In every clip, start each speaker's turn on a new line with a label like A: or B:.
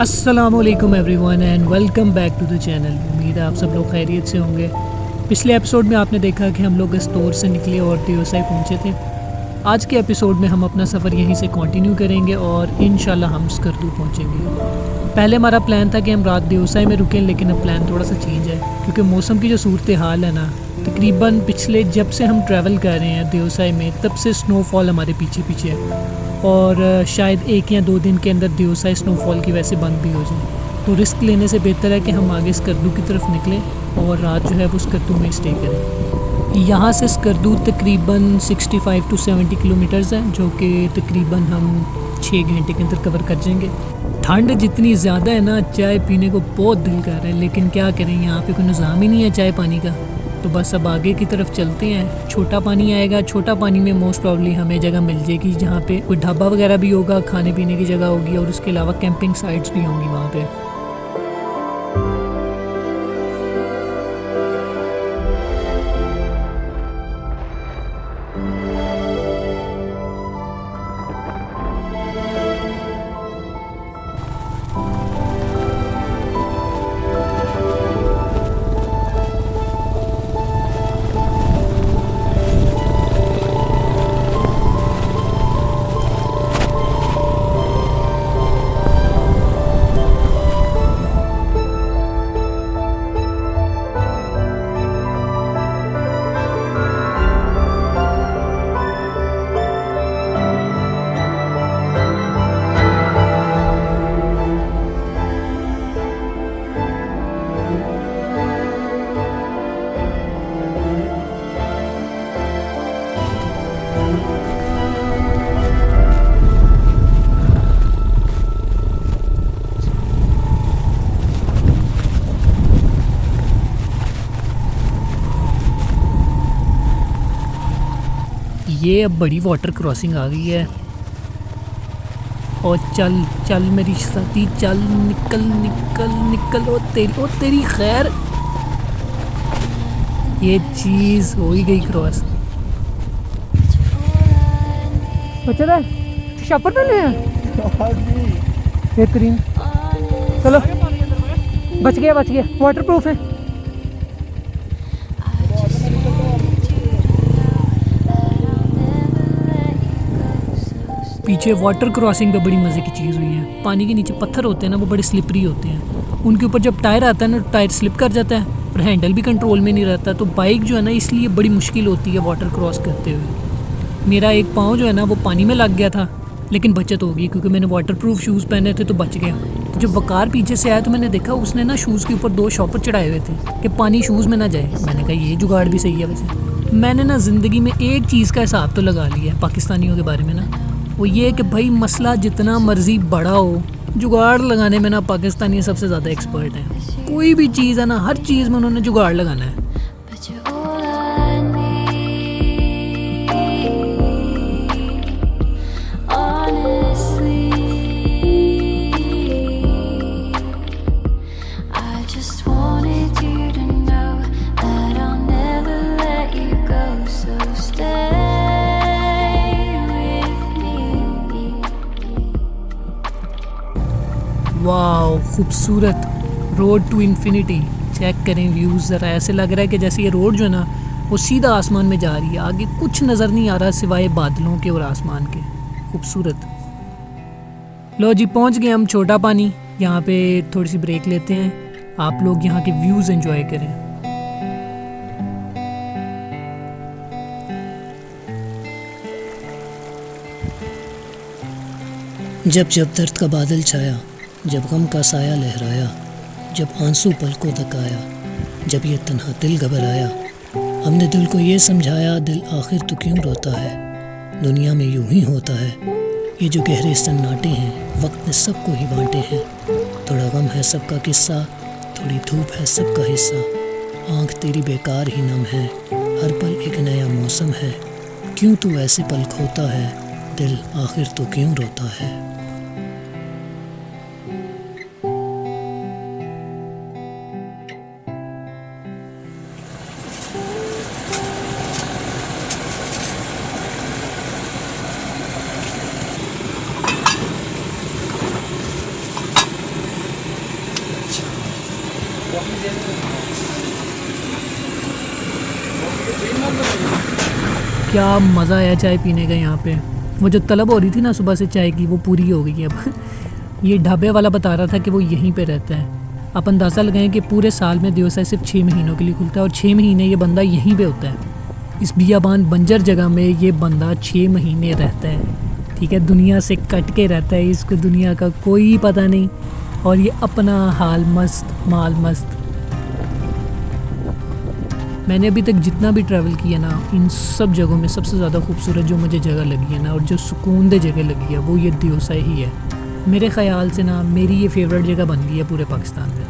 A: अस्सलामुअलैकुम everyone and welcome back to the channel. उम्मीद है आप सब लोग खैरियत से होंगे। पिछले एपिसोड में आपने देखा कि हम लोग स्टोर से निकले और दियोसाई पहुंचे थे। आज के एपिसोड में हम अपना सफ़र यहीं से कंटिन्यू करेंगे और इंशाल्लाह हम स्कर्दू पहुंचेंगे। पहले हमारा प्लान था कि हम रात दियोसाई में रुकें, लेकिन अब प्लान थोड़ा सा चेंज है क्योंकि मौसम की जो सूरत हाल है ना, तकरीबन पिछले जब से हम ट्रैवल कर रहे हैं दियोसाई में तब से स्नोफॉल हमारे पीछे पीछे है और शायद 1 या 2 दिन के अंदर दियोसाई स्नोफॉल की वजह से बंद भी हो जाए। तो रिस्क लेने से बेहतर है कि हम आगे स्कर्दू की तरफ निकलें और रात जो है वो स्कर्दू में स्टे करें। यहाँ से स्कर्दू तकरीबन 65 to 70 किलोमीटर्स है, जो कि तकरीबन हम 6 घंटे के अंदर कवर कर जाएंगे। ठंड जितनी ज़्यादा है ना, चाय पीने को बहुत दिल कर रहा है, लेकिन क्या करें, यहाँ पे कोई निज़ाम ही नहीं है चाय पानी का। तो बस अब आगे की तरफ चलते हैं। छोटा पानी आएगा, छोटा पानी में मोस्ट प्रॉब्ली हमें जगह मिल जाएगी जहाँ पे कोई ढाबा वगैरह भी होगा, खाने पीने की जगह होगी और उसके अलावा कैंपिंग साइट्स भी होंगी वहाँ पे। ये अब बड़ी वाटर क्रॉसिंग आ गई है और चल चल मेरी साथी चल, निकल निकल निकल। ओ तेरी खैर, ये चीज़ हो ही गई क्रॉस। बच्चा शपर पे ले बेहतरीन, चलो बच गया वाटर प्रूफ है। पीछे वाटर क्रॉसिंग पे बड़ी मज़े की चीज़ हुई है। पानी के नीचे पत्थर होते हैं ना, वो बड़े स्लिपरी होते हैं। उनके ऊपर जब टायर आता है ना, टायर स्लिप कर जाता है और हैंडल भी कंट्रोल में नहीं रहता। तो बाइक जो है ना, इसलिए बड़ी मुश्किल होती है वाटर क्रॉस करते हुए। मेरा एक पाँव जो है ना वो पानी में लग गया था, लेकिन बचत हो गई क्योंकि मैंने वाटर प्रूफ शूज़ पहने थे तो बच गया। तो जब वकार पीछे से आया तो मैंने देखा उसने ना शूज़ के ऊपर 2 शॉपर चढ़ाए हुए थे कि पानी शूज़ में ना जाए। मैंने कहा ये जुगाड़ भी सही है। वैसे मैंने ना ज़िंदगी में एक चीज़ का हिसाब तो लगा लिया है पाकिस्तानियों के बारे में ना, वो ये कि भाई मसला जितना मर्ज़ी बड़ा हो, जुगाड़ लगाने में ना पाकिस्तानी सबसे ज़्यादा एक्सपर्ट हैं। कोई भी चीज़ है ना, हर चीज़ में उन्होंने जुगाड़ लगाना है। वाह, खूबसूरत रोड टू इन्फिनिटी। चेक करें व्यूज़ ज़रा, ऐसे लग रहा है कि जैसे ये रोड जो है ना वो सीधा आसमान में जा रही है। आगे कुछ नज़र नहीं आ रहा सिवाय बादलों के और आसमान के। खूबसूरत। लो जी, पहुंच गए हम छोटा पानी। यहाँ पे थोड़ी सी ब्रेक लेते हैं, आप लोग यहाँ के व्यूज़ एंजॉय करें।
B: जब जब दर्द का बादल छाया, जब गम का साया लहराया, जब आंसू पलकों तक आया, जब ये तन्हा दिल घबराया, हमने दिल को ये समझाया, दिल आखिर तो क्यों रोता है, दुनिया में यूं ही होता है। ये जो गहरे सन्नाटे हैं, वक्त ने सबको ही बांटे हैं। थोड़ा गम है सबका किस्सा, थोड़ी धूप है सबका हिस्सा। आँख तेरी बेकार ही नम है, हर पल एक नया मौसम है। क्यों तू ऐसे पल खोता है, दिल आखिर तो क्यों रोता है।
A: क्या मज़ा आया चाय पीने का यहाँ पे। वो जो तलब हो रही थी ना सुबह से चाय की, वो पूरी हो गई अब। ये ढाबे वाला बता रहा था कि वो यहीं पे रहता है। आप अंदाज़ा लगाएं कि पूरे साल में दिवसा सिर्फ 6 महीनों के लिए खुलता है और 6 महीने ये बंदा यहीं पे होता है। इस बियाबान बंजर जगह में ये बंदा 6 महीने रहता है। ठीक है, दुनिया से कट के रहता है, इसको दुनिया का कोई पता नहीं, और ये अपना हाल मस्त माल मस्त। मैंने अभी तक जितना भी ट्रैवल किया ना, इन सब जगहों में सबसे ज़्यादा खूबसूरत जो मुझे जगह लगी है ना, और जो सुकून दे जगह लगी है, वो ये दिवसा ही है। मेरे ख़्याल से ना मेरी ये फेवरेट जगह बन गई है पूरे पाकिस्तान में।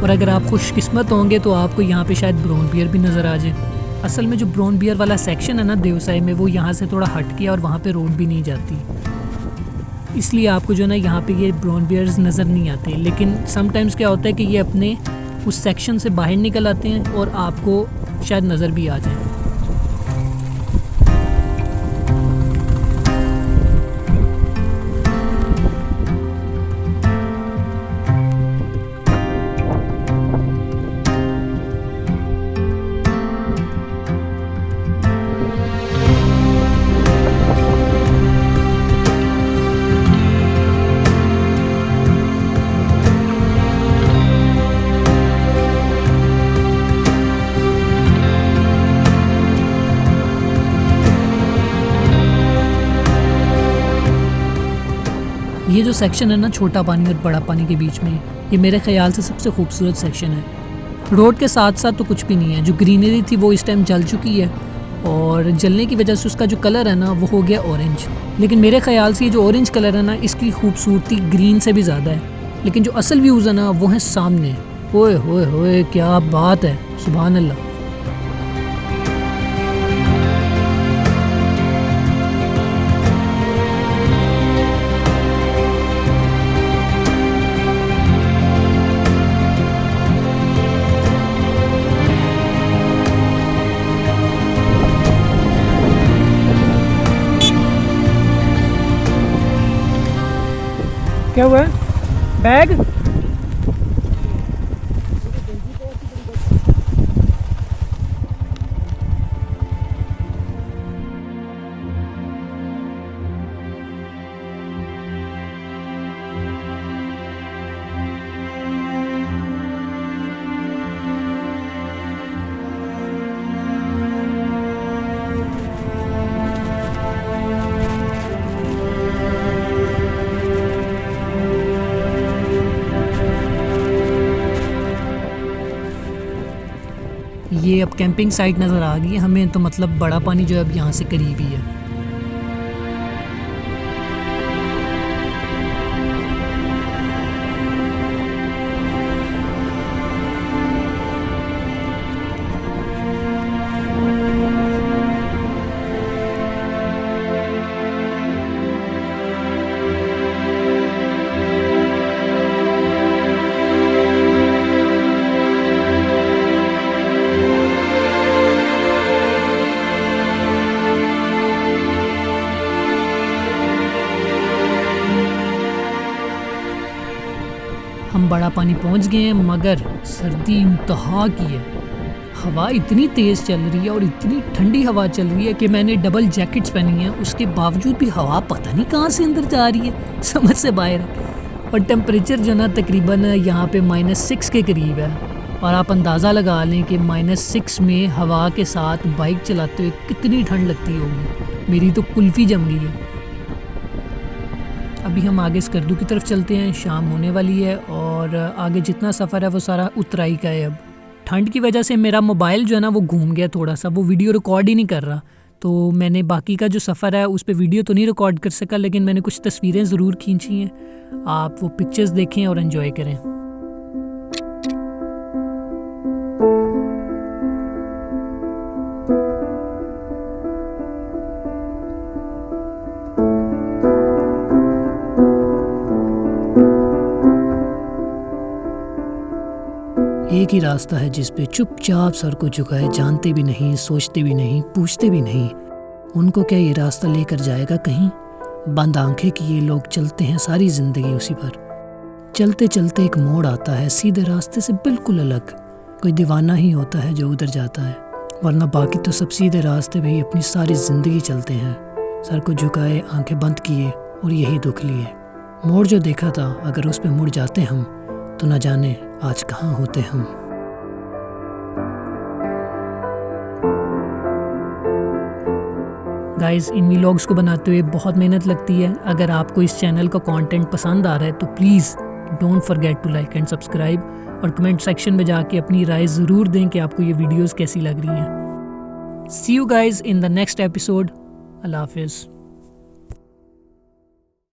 A: और अगर आप खुशकिस्मत होंगे तो आपको यहाँ पे शायद ब्राउन बियर भी नज़र आ जाए। असल में जो ब्राउन बियर वाला सेक्शन है ना देवसाई में, वो यहाँ से थोड़ा हट के और वहाँ पे रोड भी नहीं जाती, इसलिए आपको जो है ना यहाँ पे ये ब्राउन बियर्स नज़र नहीं आते। लेकिन समटाइम्स क्या होता है कि ये अपने उस सेक्शन से बाहर निकल आते हैं और आपको शायद नज़र भी आ जाए। ये जो सेक्शन है ना छोटा पानी और बड़ा पानी के बीच में, ये मेरे ख्याल से सबसे खूबसूरत सेक्शन है। रोड के साथ साथ तो कुछ भी नहीं है। जो ग्रीनरी थी वो इस टाइम जल चुकी है, और जलने की वजह से उसका जो कलर है ना वो हो गया ऑरेंज। लेकिन मेरे ख्याल से ये जो ऑरेंज कलर है ना, इसकी खूबसूरती ग्रीन से भी ज़्यादा है। लेकिन जो असल व्यूज़ है ना वो है सामने। ओए होए होए, क्या बात है, सुभान अल्लाह। क्या हुआ बैग? ये अब कैंपिंग साइट नज़र आ गई है हमें, तो मतलब बड़ा पानी जो है अब यहाँ से करीब ही है। हम बड़ा पानी पहुंच गए हैं, मगर सर्दी इंतहा की है। हवा इतनी तेज़ चल रही है और इतनी ठंडी हवा चल रही है कि मैंने डबल जैकेट्स पहनी हैं, उसके बावजूद भी हवा पता नहीं कहाँ से अंदर जा रही है, समझ से बाहर है। और टेम्परेचर जो ना तकरीबन यहाँ पे -6 के करीब है, और आप अंदाज़ा लगा लें कि -6 में हवा के साथ बाइक चलाते हुए कितनी ठंड लगती होगी। मेरी तो कुल्फ़ी जम गई है। अभी हम आगे स्कर्दू की तरफ चलते हैं, शाम होने वाली है और आगे जितना सफ़र है वो सारा उतराई का है। अब ठंड की वजह से मेरा मोबाइल जो है ना वो घूम गया थोड़ा सा, वो वीडियो रिकॉर्ड ही नहीं कर रहा। तो मैंने बाकी का जो सफ़र है उस पर वीडियो तो नहीं रिकॉर्ड कर सका, लेकिन मैंने कुछ तस्वीरें ज़रूर खींची हैं। आप वो पिक्चर्स देखें और एंजॉय करें। एक ही रास्ता है जिस पे चुपचाप सर को झुकाए, जानते भी नहीं, सोचते भी नहीं, पूछते भी नहीं। उनको क्या ये रास्ता लेकर जाएगा कहीं?
B: बंद आंखें किए लोग चलते हैं सारी ज़िंदगी उसी पर। चलते चलते एक मोड़ आता है सीधे रास्ते से बिल्कुल अलग। कोई दीवाना ही होता है जो उधर जाता है, वरना बाकी तो सब सीधे रास्ते पे ही अपनी सारी ज़िंदगी चलते हैं, सर को झुकाए, आंखें बंद किए और यही दुख लिए। मोड़ जो देखा था, अगर उस पे मुड़ जाते हम तो न जाने आज कहाँ होते हम।
A: गाइस, इन व्लॉग्स को बनाते हुए बहुत मेहनत लगती है। अगर आपको इस चैनल का कंटेंट पसंद आ रहा है तो please don't forget to like and subscribe और कमेंट सेक्शन में जाके अपनी राय ज़रूर दें कि आपको ये वीडियोस कैसी लग रही हैं। See you guys in the next episode. अल्लाह हाफिज़।